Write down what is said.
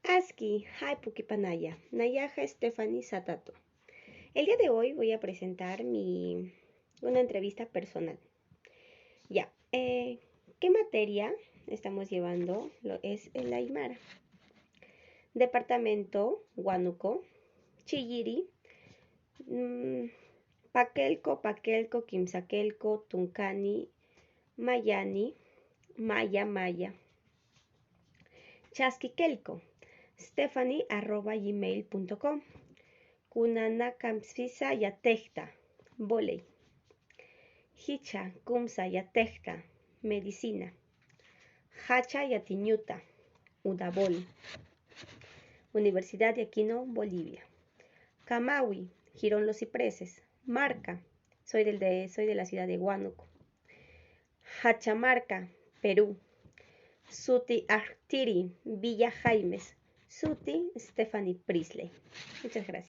Aski, hi Pukipanaya, Nayaja Stephanie Satato. El día de hoy voy a presentar una entrevista personal. Ya, ¿qué materia estamos llevando? Es el Aymara. Departamento Huánuco, Chilliri, Paquelco, Quimsaquelco, Tuncani, Mayani, Maya, Chasquiquelco, stephanie@gmail.com. Kunanakamsfisa yatechta, volei. Hicha, kumsa yatechta, medicina. Hacha yatiñuta, udabol. Universidad de Aquino, Bolivia. Camawi, Girón Los Cipreses. Marca, soy de la ciudad de Huánuco. Hachamarca, Perú. Suti Artiri, Villa Jaimes. Suti Stephanie Priestley. Muchas gracias.